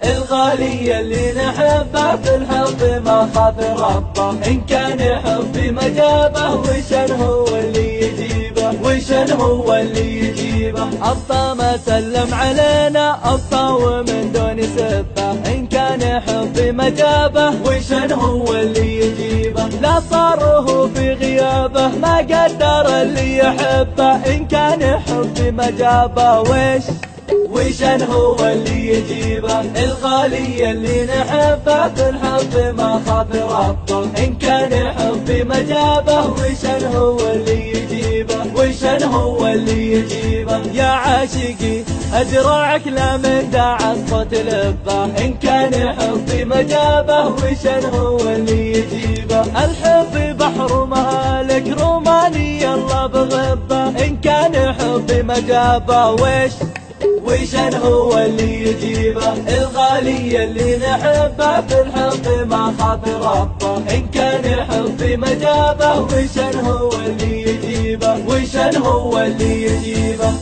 الغالي اللي نحبه في الحب ما خاف ربه، إن كان حب ما جابه وشن هو اللي يجيبه، وشن هو اللي يجيبه. أبطى ما سلم علينا أبطى ومن دون سبه، إن كان حب ما جابه وشن هو اللي يجيبه. لا صاره في غيابه ما قدر اللي يحبه، إن كان حب ما جابه وشن هو اللي يجيبه. الغالي اللي نحبه في الحب ما خاف ربه، إن كان حب ما جابه وشن هو اللي يجيبه، وشن هو اللي يجيبه. يا عاشقي أدرعك لا من داعى صوت لبه، إن كان حب ما جابه وشن هو اللي يجيبه. الحب بحر مهالك روماني الله بغبه، إن كان حب ما جابه وشن هو اللي يجيبه. الغالي اللي نحبه في الحب ما خاف ربه، إن كان حب ما جابه وشن هو اللي يجيبه، وشن هو اللي يجيبه.